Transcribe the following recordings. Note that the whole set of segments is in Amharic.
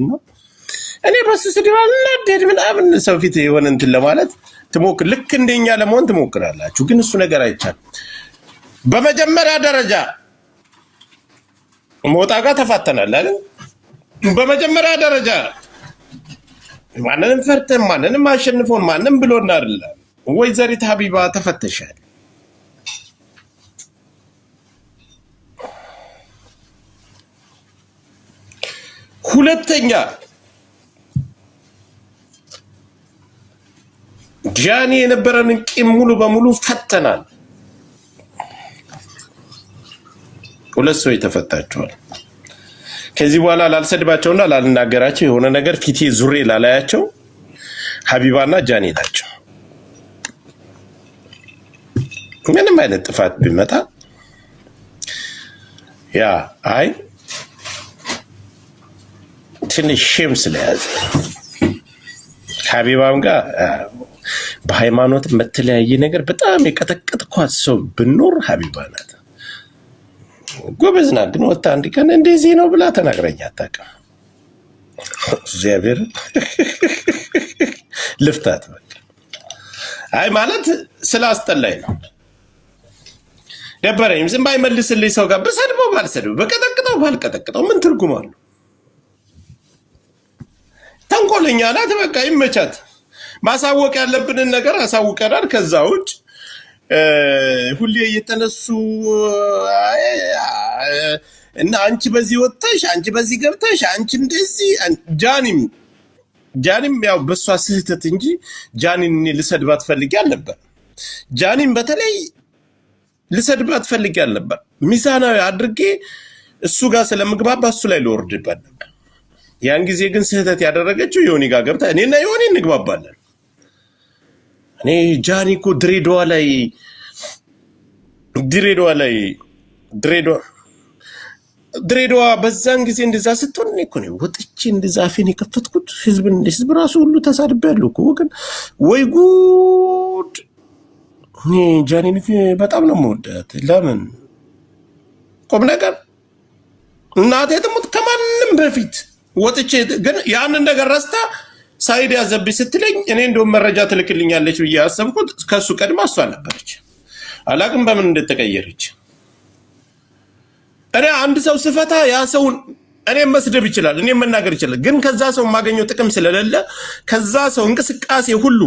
ነው እኔ በስ ስድባል ለደድ ምናምን ሰው ፊት የሆነ እንትን ለማለት ትሞክር ልክ እንደኛ ለመሆን ትሞክራላችሁ ግን እሱ ነገር አይቻል በመጀመሪያ ደረጃ ሞጣ ጋር ተፋተናል አይደል በመጀመሪያ ደረጃ ማንንም ፈርተን ማንንም አሸንፎን ማንንም ብሎና አይደለም ወይዘሪት ሀቢባ ተፈተሻል ሁለተኛ ጃኒ የነበረን ቂም ሙሉ በሙሉ ፈተናል ሁለት ሰው የተፈታቸዋል ከዚህ በኋላ ላልሰድባቸውና ላልናገራቸው የሆነ ነገር ፊቴ ዙሬ ላላያቸው ሀቢባና ጃኒ ናቸው ምንም አይነት ጥፋት ቢመጣ ያ አይ ትንሽ ሼም ስለያዘ ሀቢባም ጋር በሃይማኖት መተለያየ ነገር በጣም የቀጠቀጥኳት ሰው ብኖር ሀቢባ ናት ጎበዝና ግን ወጣ አንድ ቀን እንደዚህ ነው ብላ ተናግረኛ አታውቅም እግዚአብሔር ልፍታት በቃ አይ ማለት ስላስጠላኝ ነው ደበረኝ ዝም ባይመልስልኝ ሰው ጋር በሰድበው ባልሰድበው በቀጠቅጠው ባልቀጠቅጠው ምን ትርጉም አለው ተንኮለኛ ናት በቃ ይመቻት ማሳወቅ ያለብንን ነገር አሳውቀናል ከዛ ውጭ ሁሌ እየተነሱ እና አንቺ በዚህ ወጥተሽ አንቺ በዚህ ገብተሽ አንቺ እንደዚህ ጃኒም ያው በሷ ስህተት እንጂ ጃኒን ልሰድባት ፈልጌ አልነበር ጃኒም በተለይ ልሰድባት ፈልጌ አልነበር ሚዛናዊ አድርጌ እሱ ጋር ስለምግባባ እሱ ላይ ልወርድበት ነበር ያን ጊዜ ግን ስህተት ያደረገችው ዮኒ ጋር ገብታ እኔና ዮኒ እንግባባለን እኔ ጃኒ እኮ ድሬዳዋ በዛን ጊዜ እንደዛ ስትሆን እኔ እኮ ነው ወጥቼ እንደዛ አፌን የከፈትኩት ህዝብ ራሱ ሁሉ ተሳድቤያለሁ እኮ ግን ወይ ጉድ እኔ ጃኒን በጣም ነው የምወዳት ለምን ቁም ነገር እናቴ ትሙት ከማንም በፊት ወጥቼ ግን ያንን ነገር ረስታ ሳይድ ያዘብኝ ስትለኝ እኔ እንደው መረጃ ትልክልኛለች ብዬ አሰብኩት ከሱ ቀድማ እሷ ነበረች አላቅም በምን እንደተቀየረች እኔ አንድ ሰው ስፈታ ያ ሰው እኔ መስደብ ይችላል እኔ መናገር ይችላል ግን ከዛ ሰው ማገኘው ጥቅም ስለሌለ ከዛ ሰው እንቅስቃሴ ሁሉ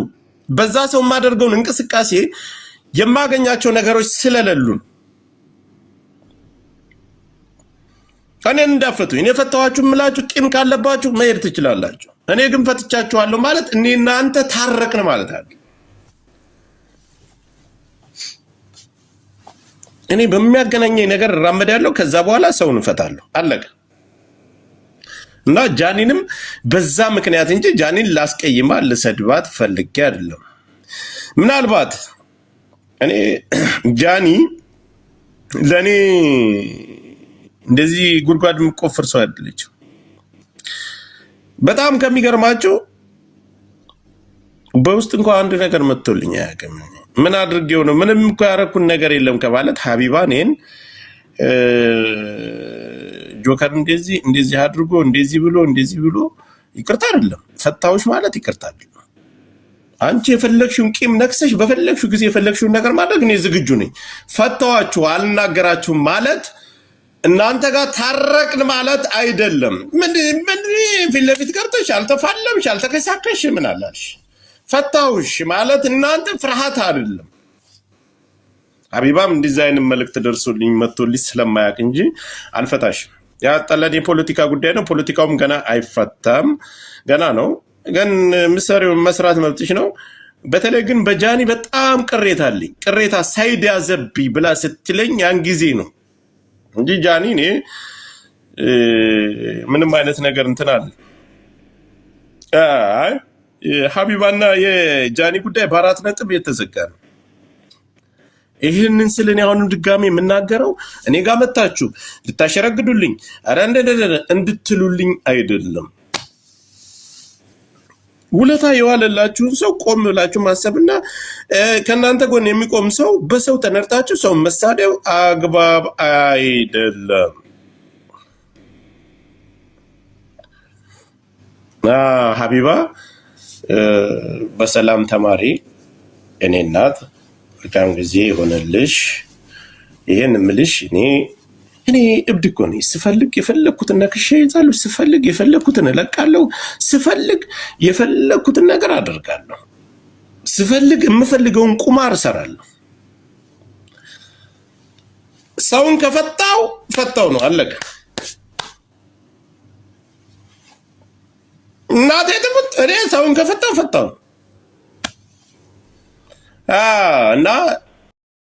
በዛ ሰው ማደርገውን እንቅስቃሴ የማገኛቸው ነገሮች ስለሌሉ እኔ እንዳፈቱ እኔ ፈታዋችሁ ምላችሁ ቂም ካለባችሁ መሄድ ትችላላችሁ እኔ ግን ፈትቻችኋለሁ ማለት እኔ እናንተ ታረቅን ማለት አይደል እኔ በሚያገናኘኝ ነገር ራመዳለሁ ከዛ በኋላ ሰውን ፈታለሁ አለቀ እና ጃኒንም በዛ ምክንያት እንጂ ጃኒን ላስቀይማ ልሰድባት ፈልጌ አይደለም ምናልባት እኔ ጃኒ ለኔ እንደዚህ ጉድጓድ ምቆፍር ሰው አይደለች በጣም ከሚገርማቸው በውስጥ እንኳን አንድ ነገር መጥቶልኝ አያውቅም ምን አድርጌው ነው ምንም እንኳን ያረኩን ነገር የለም ከማለት ሀቢባ እኔን ጆከር እንደዚህ አድርጎ እንደዚህ ብሎ ይቅርታ አይደለም ፈታውሽ ማለት ይቅርታ አይደለም አንቺ የፈለግሽውን ቂም ነክሰሽ በፈለግሽው ጊዜ የፈለግሽውን ነገር ማድረግ እኔ ዝግጁ ነኝ ፈታዋችሁ አልናገራችሁም ማለት እናንተ ጋር ታረቅን ማለት አይደለም ምን ፊት ለፊት ገብተሽ አልተፋለምሽ አልተከሳከሽ ምን አላልሽ ፈታውሽ ማለት እናንተ ፍርሃት አይደለም ሀቢባም ዲዛይን መልእክት ደርሶልኝ መጥቶልኝ ስለማያቅ እንጂ አልፈታሽም ያ ጠለኔ ፖለቲካ ጉዳይ ነው ፖለቲካውም ገና አይፈታም ገና ነው ግን ምሳሌው መስራት መብትሽ ነው በተለይ ግን በጃኒ በጣም ቅሬታ ሳይድ ያዘብኝ ብላ ስትለኝ ያን ጊዜ ነው እንጂ ጃኒ እኔ ምንም አይነት ነገር እንትን አለ አይ ሀቢባና የጃኒ ጉዳይ በአራት ነጥብ የተዘጋ ነው ይሄንን ስለኔ አሁን ድጋሜ የምናገረው እኔ ጋር መጣችሁ ልታሸረግዱልኝ አረ እንድትሉልኝ አይደለም ውለታ የዋለላችሁን ሰው ቆም ብላችሁ ማሰብና ከናንተ ጎን የሚቆም ሰው በሰው ተነርታችሁ ሰው መሳደው አግባብ አይደለም ሀቢባ በሰላም ተማሪ። እኔ እናት መልካም ጊዜ ይሆነልሽ። ይሄን ምልሽ እኔ እብድ እኮ ነኝ። ስፈልግ የፈለግኩትን ነክሼ ይዛለሁ፣ ስፈልግ የፈለግኩትን እለቃለሁ፣ ስፈልግ የፈለግኩትን ነገር አደርጋለሁ፣ ስፈልግ የምፈልገውን ቁማር እሰራለሁ። ሰውን ፈታው ነው አለቀ። እናቴ ትሙት እኔ ሰውን ፈታው ነው እና